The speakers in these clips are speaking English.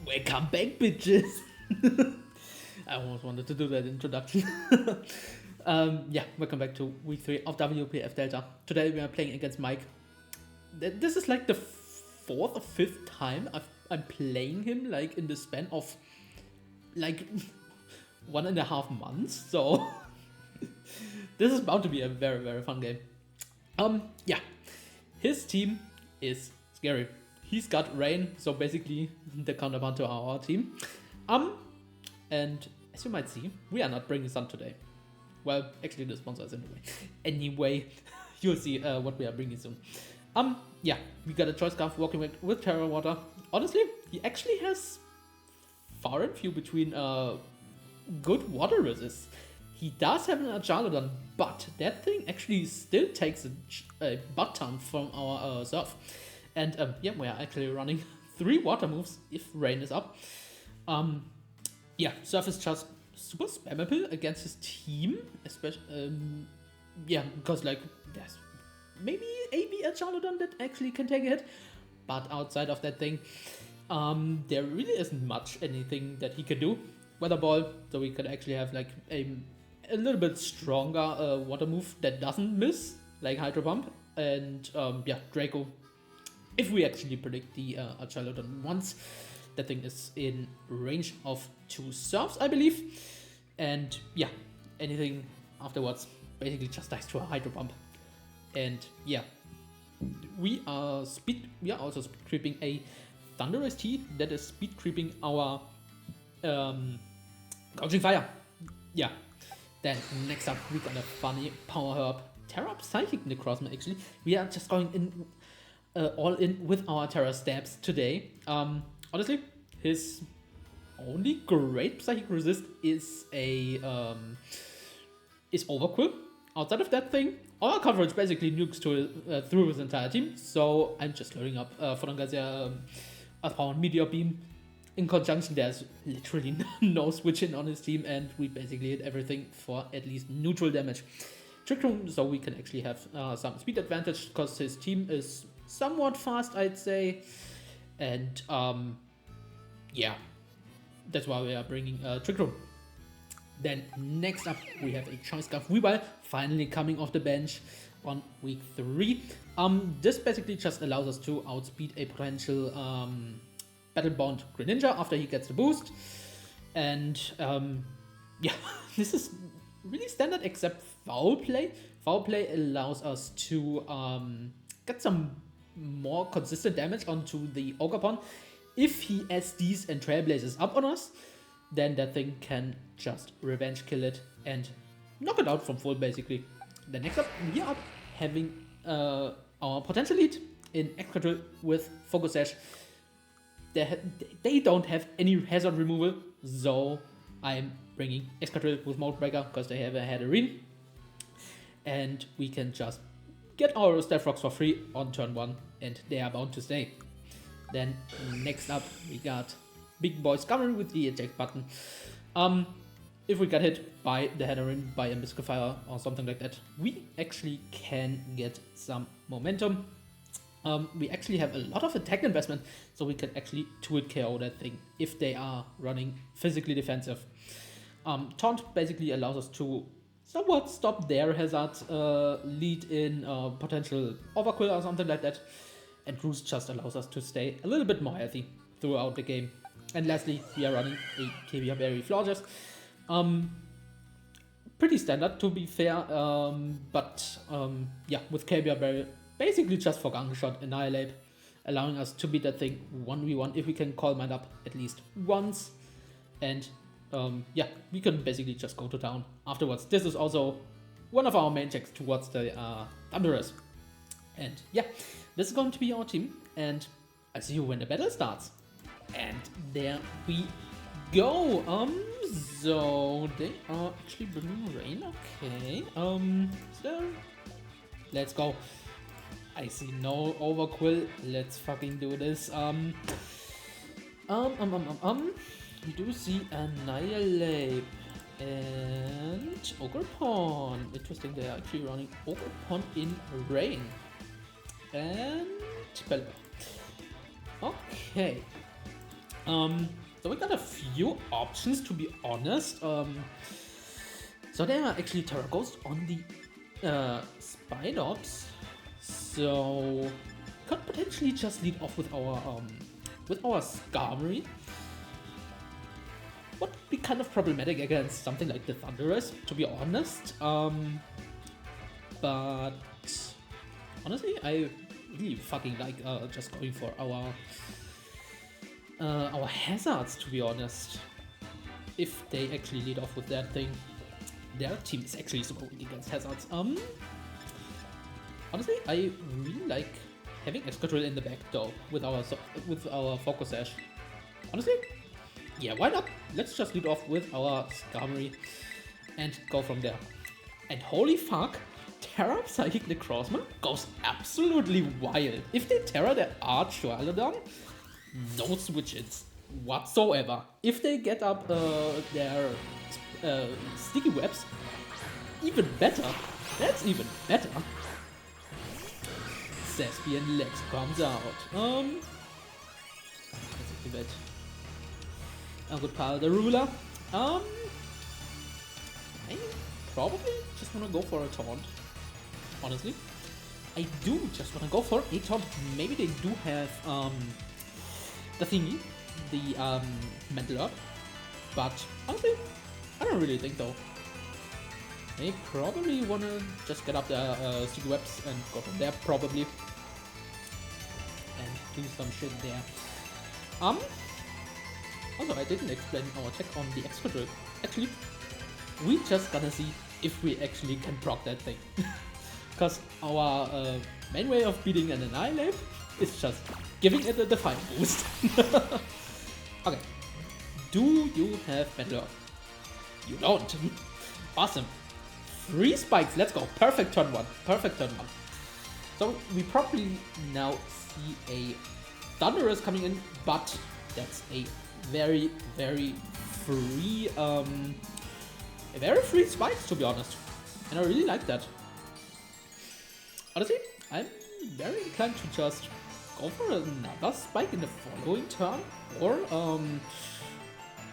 Welcome back, bitches! I almost wanted to do that introduction. Yeah, welcome back to week 3 of WPF Delta. Today we are playing against Mike. This is like the 4th or 5th time I'm playing him, like in the span of like 1.5 months, so this is bound to be a very, very fun game. Yeah, his team is scary. He's got Rain, so basically the counterpart to our team. And as you might see, we are not bringing Sun today. Well, actually the sponsor is in the way. Anyway, you'll see what we are bringing soon. Yeah, we got a choice scarf walking with Terra Water. Honestly, he actually has far and few between good water resists. He does have an Archalodon, but that thing actually still takes a butt ton from our surf. And yeah, we are actually running 3 water moves if Rain is up. Yeah, surf is just super spammable against his team, especially yeah, because like there's maybe a Archalodon that actually can take a hit, but outside of that thing, there really isn't much anything that he can do. Weather Ball, so we could actually have like a little bit stronger water move that doesn't miss, like Hydro Pump, and yeah, Draco. If we actually predict the Archalodon once, that thing is in range of 2 surfs, I believe. And yeah, anything afterwards basically just dies to a Hydro Pump. And yeah, we are also speed creeping a Thunder ST that is speed creeping our Gouging Fire. Yeah. Then next up we got a funny Power Herb Terra Psychic Necrozma. Actually, we are just going in all in with our Terra Stabs today. Honestly, his only great Psychic Resist is a is Overquill. Outside of that thing, our coverage basically nukes through his entire team. So I'm just loading up Phonongazia, Earthbound Meteor Beam. In conjunction, there's literally no switching on his team, and we basically hit everything for at least neutral damage. Trick Room, so we can actually have some speed advantage because his team is somewhat fast, I'd say. And yeah, that's why we are bringing Trick Room. Then next up, we have a Choice Scarf Weavile finally coming off the bench on week 3. This basically just allows us to outspeed a potential Battlebound Greninja after he gets the boost. And yeah, this is really standard except Foul Play. Foul Play allows us to get some more consistent damage onto the Ogerpon. If he SDs and Trailblazes up on us, then that thing can just revenge kill it and knock it out from full basically. Then next up, we are having our potential lead in Excadrill with Focus Sash. They don't have any hazard removal, so I'm bringing Excadrill with Mold Breaker because they have a Hatterene. And we can just get our Staff Rocks for free on turn 1, and they are bound to stay. Then next up, we got Big Boys coming with the eject button. If we get hit by the Hatterene, by a Mystical Fire or something like that, we actually can get some momentum. We actually have a lot of attack investment, so we can actually 2-hit KO that thing if they are running physically defensive. Taunt basically allows us to somewhat stop their hazard lead in potential Overquill or something like that. And Roost just allows us to stay a little bit more healthy throughout the game. And lastly, we are running a Kevia Berry Florges. Pretty standard to be fair, but yeah, with Kevia Berry, basically just for Gang Shot, Annihilate, allowing us to beat that thing 1v1 if we can call mine up at least once. And yeah, we can basically just go to town afterwards. This is also one of our main checks towards the Thunderers. And yeah, this is going to be our team, and I'll see you when the battle starts. And there we go. So they are actually bringing Rain, okay. So let's go. I see no Overquill. Let's fucking do this. We do see Annihilate and Ogerpon. Interesting, they are actually running Ogerpon in Rain. And Pelipper. Okay. So we got a few options, to be honest. So there are actually Terra Ghost on the Spidops. So could potentially just lead off with our Skarmory. Would be kind of problematic against something like the Thunderous, to be honest. But honestly, I really fucking like just going for our hazards, to be honest. If they actually lead off with that thing, their team is actually super weak against hazards. Honestly, I really like having Excadrill in the back though with our Focus Sash. Honestly, yeah, why not? Let's just lead off with our Skarmory and go from there. And holy fuck, Terra Psychic Necrozma goes absolutely wild. If they Terra their Arch-Dualodon, no switch-ins whatsoever. If they get up their Sticky Webs, even better. That's even better. Thespian Legs comes out. Let's activate a good pile the ruler. I probably just wanna go for a taunt. Honestly, I do just wanna go for a taunt. Maybe they do have the thingy, the mental up, but honestly, I don't really think so. They probably wanna just get up the sticky webs and go from there probably, and do some shit there. Also, I didn't explain our check on the Excadrill. Actually, we just gonna see if we actually can proc that thing. Because our main way of beating an Annihilate is just giving it a Define boost. Okay, do you have Battle Up? You don't. Awesome. 3 spikes, let's go. Perfect turn 1. Perfect turn 1. So we probably now see a Thunderous coming in, but that's a very, very free spikes, to be honest. And I really like that. Honestly, I'm very inclined to just go for another spike in the following turn, or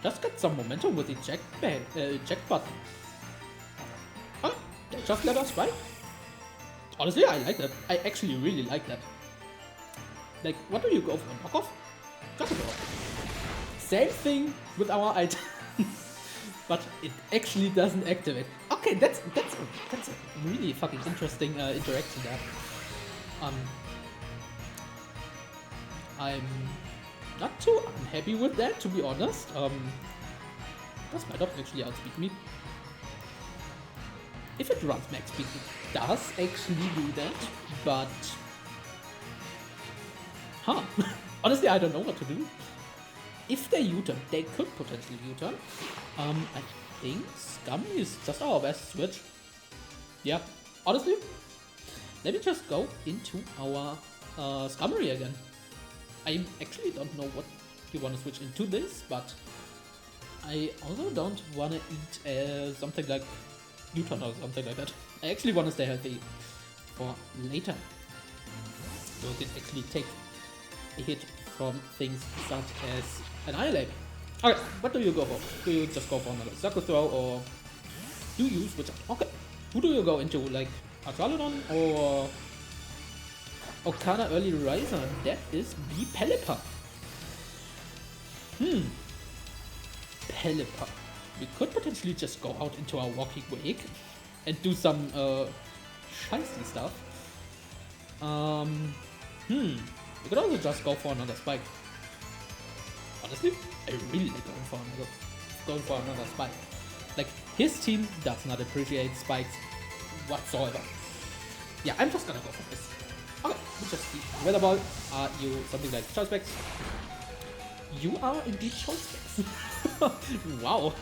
just get some momentum with the eject button. Oh, they just let us spike. Honestly, I like that. I actually really like that. Like, what do you go for? Knockoff? Just go. Same thing with our item, but it actually doesn't activate. Okay, that's a really fucking interesting interaction there. I'm not too unhappy with that, to be honest. Does my dog actually outspeed me? If it runs max speed, it does actually do that, but honestly, I don't know what to do. If they U-turn, they could potentially U-turn. I think Skarmory is just our best switch. Yeah, honestly, let me just go into our Skarmory again. I actually don't know what you want to switch into this, but I also don't want to eat something like U-turn or something like that. I actually want to stay healthy for later, so I can actually take a hit from things such as Annihilate. Okay, what do you go for? Do you just go for another Circle Throw, or do you switch up? Okay, who do you go into, like Arch-Dualodon or Okana Early Riser? That is the Pelipper. Pelipper. We could potentially just go out into our Walking Wake and do some shicey stuff. We could also just go for another spike. Honestly, I really like going for another spike. Like, his team does not appreciate spikes whatsoever. Yeah, I'm just gonna go for this. Okay, let's just see. Weather Ball, are you something like Choice Specs? You are indeed Choice Specs. Wow.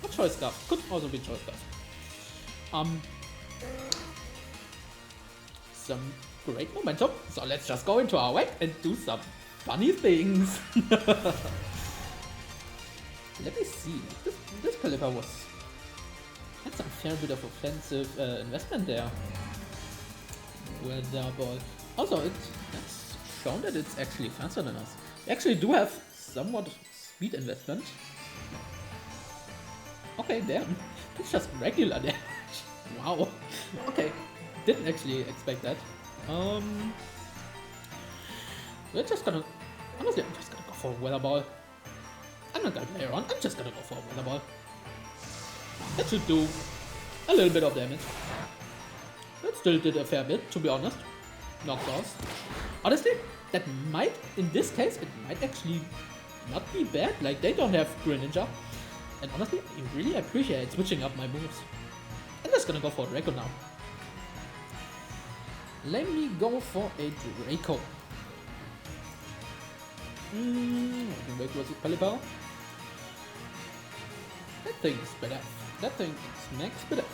Not Choice Scarf. Could also be Choice Scarf. Some great momentum. So let's just go into our wake and do some funny things. Let me see. This Pelipper had some fair bit of offensive investment there. Weather Ball. Also, it's shown that it's actually faster than us. We actually do have somewhat speed investment. Okay, damn. That's just regular damage. Wow. Okay. Didn't actually expect that. We're just gonna... Honestly, I'm just gonna go for a Weather Ball. I'm not gonna play around, I'm just gonna go for a Weather Ball. That should do a little bit of damage. That still did a fair bit, to be honest. Knocked off. Honestly, that might, in this case, it might actually not be bad. Like, they don't have Greninja. And honestly, I really appreciate switching up my moves. I'm just gonna go for a Draco now. Let me go for a Draco. I can wait, was it Pelipper? That thing is better. That thing is max better.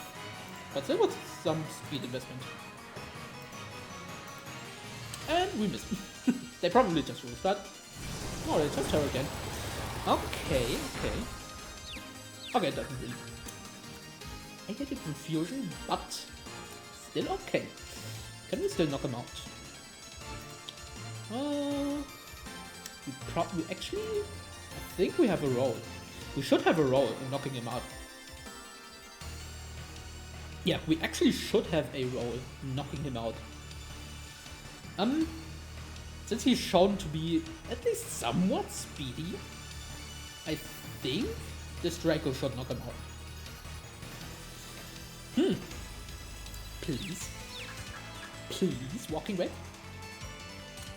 But still with some speed investment. And we missed. They probably just ruled that. Oh, they just her again. Okay, okay. Okay, it doesn't really. I get a confusion, but still okay. Can we still knock him out? We actually, I think we have a roll. We should have a roll in knocking him out. Yeah, we actually should have a roll in knocking him out. Since he's shown to be at least somewhat speedy, I think this Draco should knock him out. Please. Please, walking back.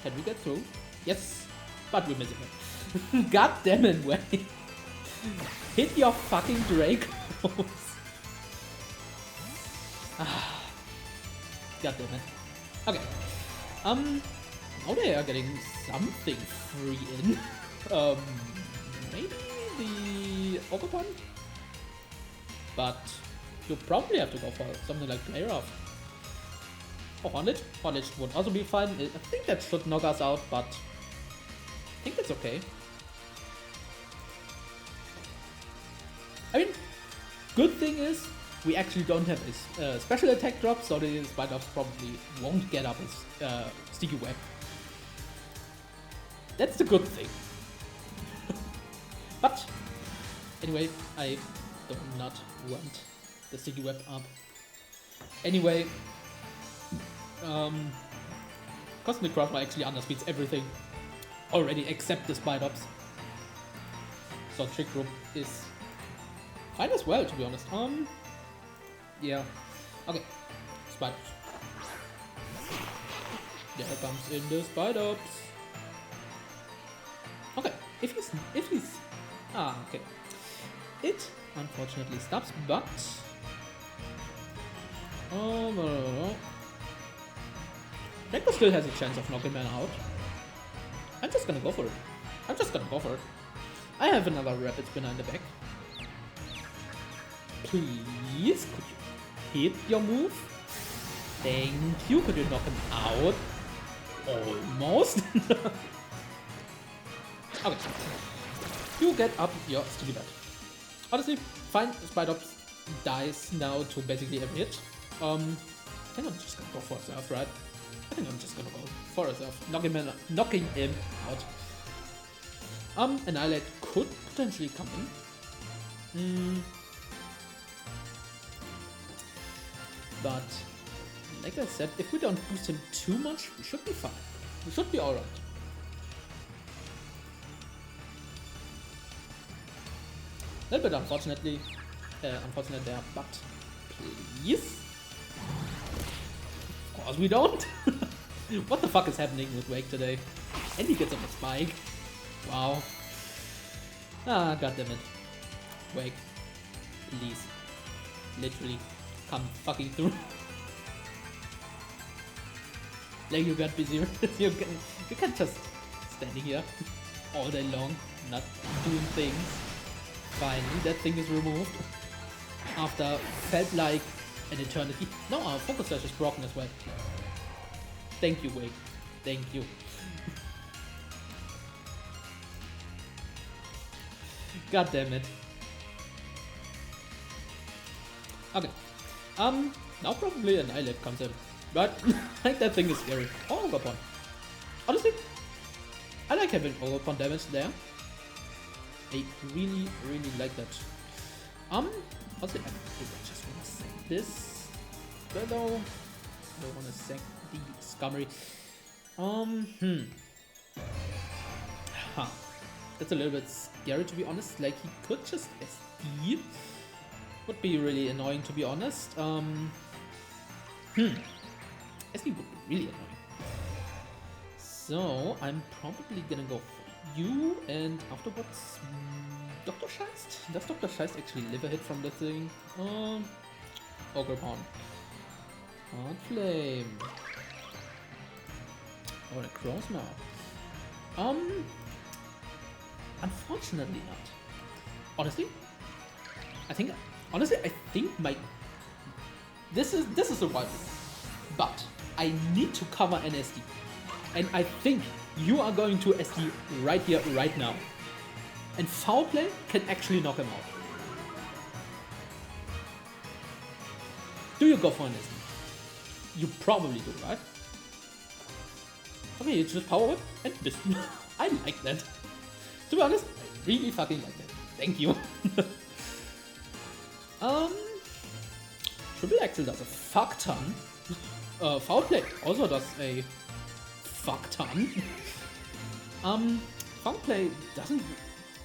Can we get through? Yes, but we're missing it. God damn it, Wei. Hit your fucking Dracos. God damn it. Okay. Now they are getting something free in. Maybe the Overpun? But you probably have to go for something like Player Off. Or Hornage? Hornage would also be fine. I think that should knock us out, but I think that's okay. I mean, good thing is we actually don't have a special attack drop, so the Spider-Offs probably won't get up his Sticky Web. That's the good thing. But anyway, I do not want the Sticky Web up. Anyway, Cosmic Crossfire actually underspeeds everything already except the Spider-Offs. So Trick Room is fine as well, to be honest. Yeah. Okay. Spider-Offs. There comes in the Spider-Offs. Okay. If he's okay. It unfortunately stops, but Draco still has a chance of knocking man out. I'm just gonna go for it. I'm just gonna go for it. I have another Rapid Spinner in the back. Please, could you hit your move? Thank you. Could you knock him out? Almost. Okay. You get up your Sticky Bat. Honestly, fine. Spider-Offs dies now to basically every hit. I think I'm just gonna go for a Surf, right? I think I'm just gonna go for a Surf. Knocking him out. Annihilate could potentially come in. But, like I said, if we don't boost him too much, we should be fine. We should be alright. A little bit unfortunate there, but please. Of course we don't. What the fuck is happening with Wake today? And he gets up a spike. Wow. Ah, goddammit. Wake. Please. Literally. Come fucking through. Like, you can't be serious. You can't just standing here all day long, not doing things. Finally, that thing is removed. After felt like an eternity. No, our focus slash is broken as well. Thank you, Wake. Thank you. God damn it. Okay. Now probably an Annihilate comes in. But like that thing is scary. Oh, Overpon. Honestly, I like having Overpon damage there. I really, really like that. Also, I think I just want to say this. Though, I don't want to sack the Scummery. Huh. That's a little bit scary, to be honest. Like, he could just SD. Would be really annoying, to be honest. SD would be really annoying. So, I'm probably gonna go for you, and afterwards, Dr. Scheist? Does Dr. Scheist actually live a hit from the thing? Ogre Pawn. Hard Flame. Or a Crossmar. Unfortunately not. Honestly, I think my this is a wild one. But I need to cover an SD. And I think you are going to SD right here, right now. And foul play can actually knock him out. Do you go for an SD? You probably do, right? Okay, you just power whip and miss. I like that. To be honest, I really fucking like that. Thank you. Triple Axel does a fuck ton. Foul play also does a fuck ton. Foul play doesn't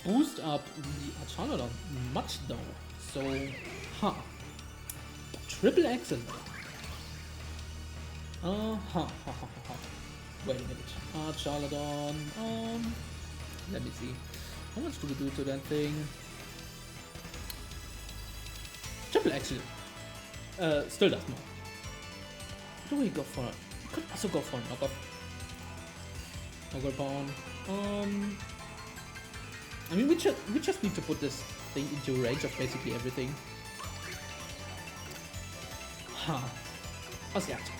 boost up the Archanodon much though. So, Triple Axel. Wait a minute. Archalodon. Let me see. How much do we do to that thing? Triple Axel. Still does more. What do we go for? We could also go for a knockoff. Ogre Pawn. I mean, we just need to put this thing into range of basically everything. What's that?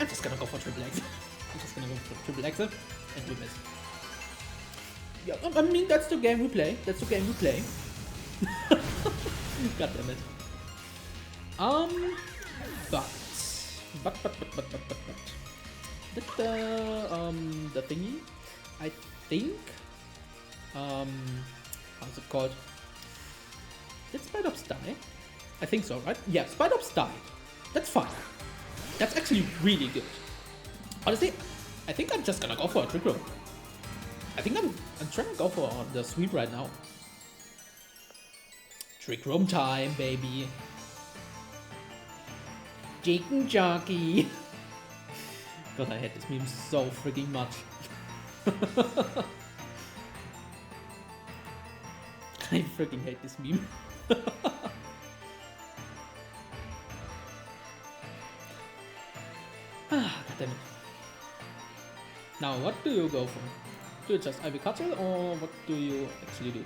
I'm just gonna go for Triple Axel. I'm just gonna go for Triple Axel and we miss. Yeah, I mean, that's the game we play. That's the game we play. God damn it. The thingy, I think, how's it called? Did Spidops die? I think so, right? Yeah, Spidops died. That's fine. That's actually really good. Honestly, I think I'm just gonna go for a Trick Room. I think I'm trying to go for the sweep right now. Trick Room time, baby. Jake and Jockey. God, I hate this meme so freaking much. I freaking hate this meme. God damn it. Now, what do you go for? Do you just Ivy Cuttle or what do you actually do?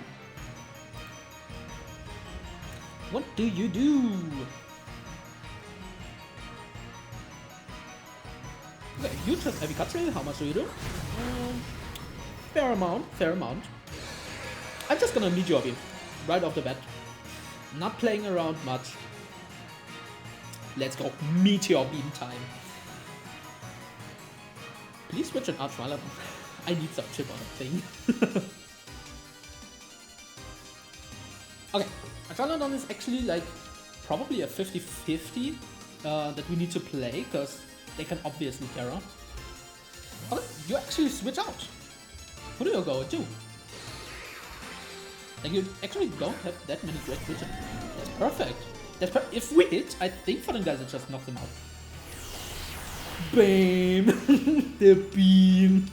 What do you do? Okay, you just Ivy Cuttle, how much do you do? Fair amount, fair amount. I'm just gonna Meteor Beam right off the bat. Not playing around much. Let's go, Meteor Beam time. Please switch an Archwilder. I need some chip on that thing. Okay, Archalodon is actually like probably a 50-50 that we need to play because they can obviously Terra. Okay, you actually switch out. Who do you go to? Like you actually don't have that many great switches. That's perfect. If we hit, I think for them guys it just knocks them out. Bam! The beam.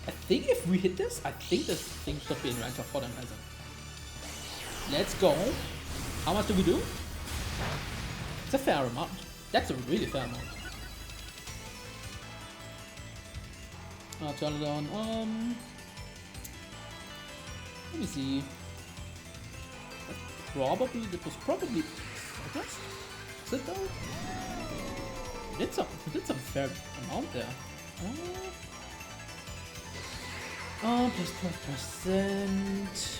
I think if we hit this, I think this thing should be in range of Fodder Kaiser. Let's go. How much do we do? It's a fair amount. That's a really fair amount. Archalodon, let me see. That was probably Cypress? Is it though? We did some fair amount there. Plus 12%.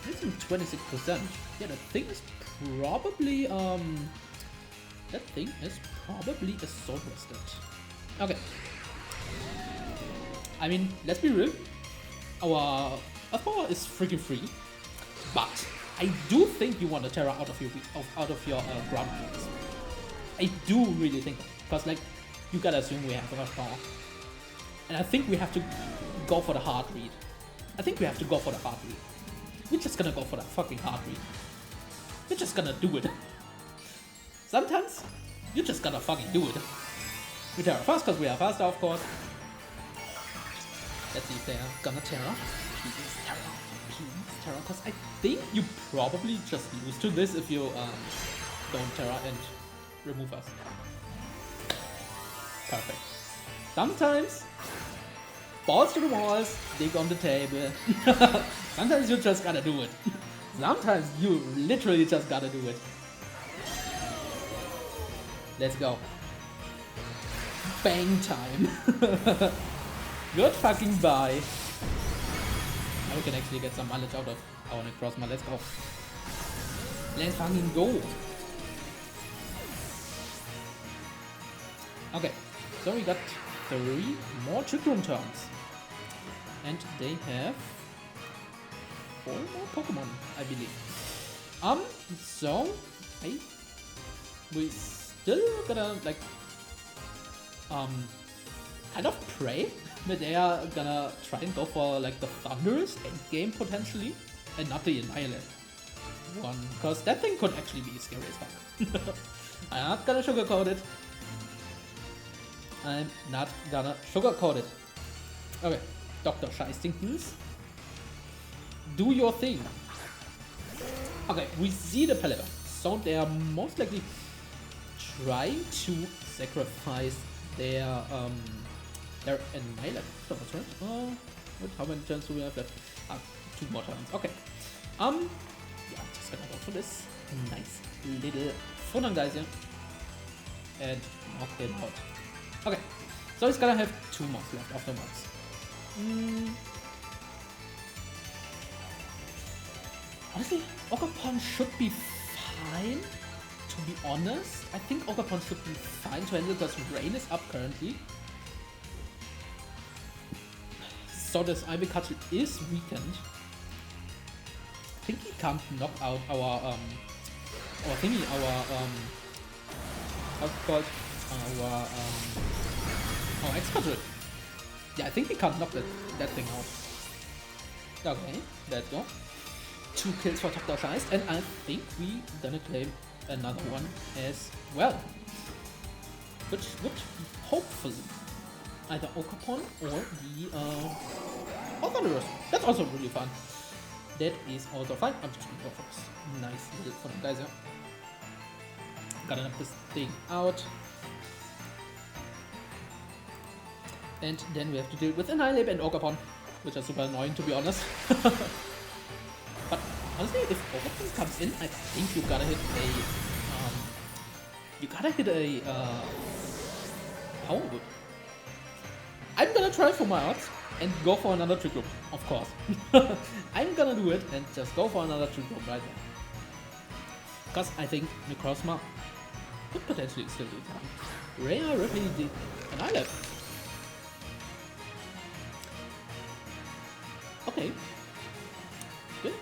Did some 26%. Yeah, that thing is probably a Soul Rested. Okay. I mean, let's be real. Our Earth Power is freaking free, but I do think you want a Terra out of your ground moves. I do really think that, because like you gotta assume we have Earth Power, and I think we have to go for the hard read. We're just gonna go for the fucking hard read. We're just gonna do it. Sometimes you just gotta fucking do it. We Terra fast because we are faster, of course. Let's see if they're gonna Terra. Please Terra, because I think you probably just lose to this if you don't Terra and remove us. Perfect. Sometimes, balls to the walls, dig on the table. Sometimes you just gotta do it. Sometimes you literally just gotta do it. Let's go. Bang time. Good fucking buy. Now we can actually get some mileage out of our Necrozma. Let's go. Let's fucking go. Okay, so we got 3 more Trick Room turns. And they have 4 more Pokemon, I believe. So we still gonna like kind of pray that they are gonna try and go for like the Thunderous endgame potentially, and not the Annihilate one, because that thing could actually be scary as fuck. I'm not gonna sugarcoat it. Okay, Dr. Scheistinkens, do your thing. Okay, we see the Pelipper, so they are most likely trying to sacrifice their Annihilate. That's right. How many turns do we have left? 2 more turns. Okay. Yeah, just gonna go for this nice little Photon Geyser and knock him out. Okay, so he's gonna have 2 mobs left afterwards. Honestly, Ogerpon should be fine, to be honest. I think Ogerpon should be fine to handle because Rain is up currently. So this Ivy Cuttle is weakened. I think he can't knock out our what's it called? Our X-Cuttle. Yeah, I think he can't knock that thing out. Okay, let's go. 2 kills for Dr. Scheist, and I think we gonna claim another one as well. Which would hopefully either Ogerpon or the Thunderous. That's also really fun. That is also fine. I'm just gonna go for this nice little Photon Geyser. Gotta knock this thing out. And then we have to deal with Annihilate and Ogerpon, which are super annoying to be honest. But honestly, if Ogerpon comes in, I think you gotta hit a Power Whip. I'm gonna try for my odds and go for another Trick Room, of course. I'm gonna do it and just go for another Trick Room right now. Because I think Necrozma could potentially still do it. Rhea Ripley did Annihilate. Okay. Good.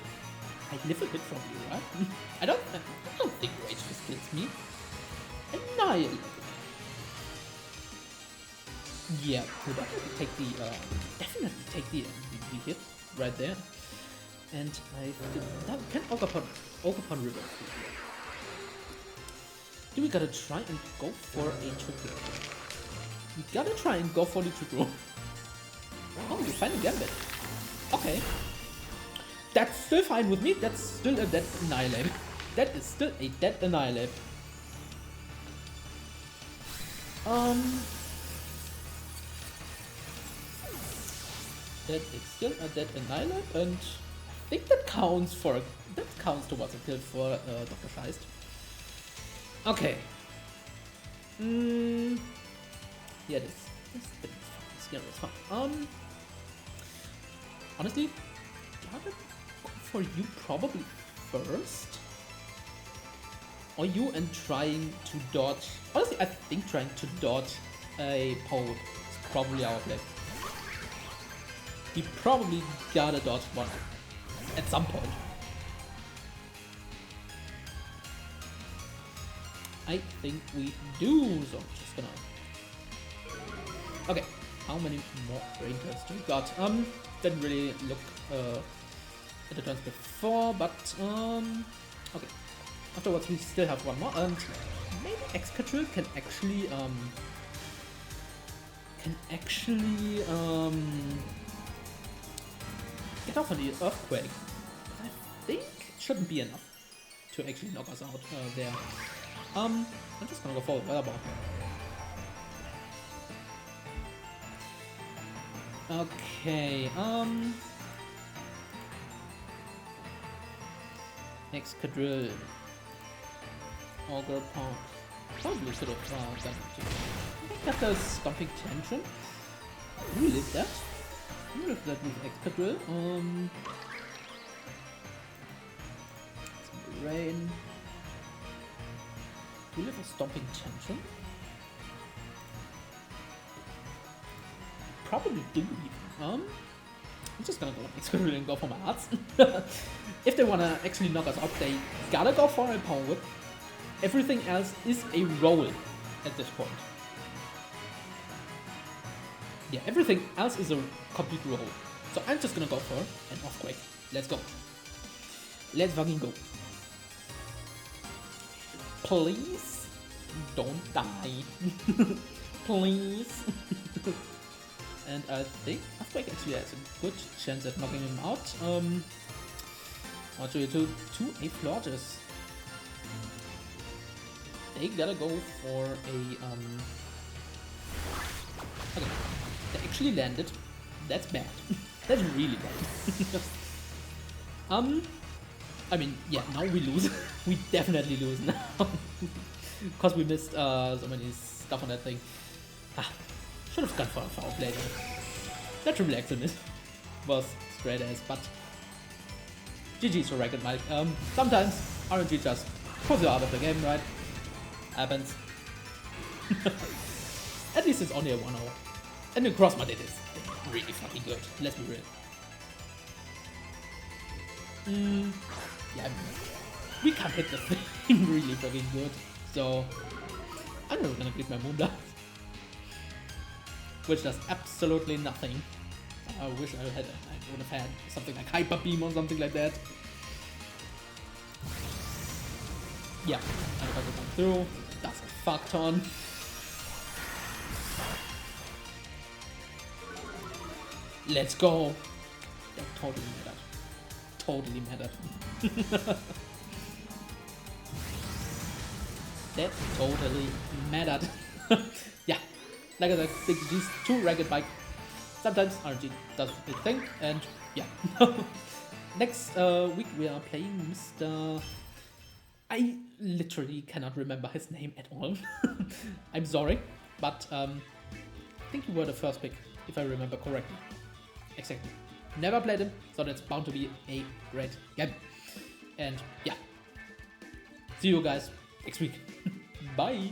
I live a bit from you, right? I don't think Rage just kills me. Annihilate. Yeah, we'll definitely take the MVP hit right there. And I think can Ogerpon River. Do we gotta try and go for a Trick Room? We gotta try and go for the Trick Room. Oh, you find a Gambit. Okay. That's still fine with me. That's still a dead Annihilate. That is still a dead Annihilate. That is still a dead Annihilate, and I think that counts towards a kill for Dr. Scheist. Okay. Yeah, this thing is scary as fuck. Honestly, gotta go for you probably first. Or you and trying to dodge. Honestly, I think trying to dodge a Poe is probably our play. we probably gotta dodge one at some point. I think we do, so I'm just gonna... Okay, how many more brain turns do we got? Didn't really look at the turns before, but okay. Afterwards we still have one more, and maybe Excadrill can actually get off on the Earthquake. But I think it shouldn't be enough to actually knock us out there. I'm just gonna go for a Weather Ball. Okay, Excadrill. Auger Pond. Probably should have done it too. I think got the Stomping Tantrum. We live that. We live that with Excadrill. Rain. Do we live a Stomping Tantrum? Probably do. I'm just gonna go with Excadrill and go for my hearts. If they wanna actually knock us out, they gotta go for a Power Whip. Everything else is a roll at this point. Yeah, everything else is a complete roll. So I'm just gonna go for an Earthquake. Let's go. Let's fucking go. Please don't die. Please. And I think Earthquake actually has a good chance at knocking him out. To a Florges. They gotta go for a okay. They actually landed. That's bad. That's really bad. I mean, yeah, now we lose. We definitely lose now. Because we missed so many stuff on that thing. Should have gone for a foul play though. That triple accident was straight ass, but GG's for Racket Mike. Sometimes RNG just pulls you out of the game, right? Happens. At least it's only a 1-0. And the Crossmud it is really fucking good. Let's be real. Yeah, we can't hit the thing really fucking good. So I'm never gonna click my Moonblast. Which does absolutely nothing. I wish I would have had something like Hyper Beam or something like that. Yeah, I'm about to come through. That's a fuck ton. Let's go. That totally mattered. Totally mattered. That totally mattered. Yeah, like I said, these two Racket Bike. Sometimes RNG does a big thing, and yeah. Next week we are playing Mr. I literally cannot remember his name at all. I'm sorry, but I think you were the first pick, if I remember correctly. Exactly. Never played him, so that's bound to be a great game. And yeah, see you guys next week. Bye!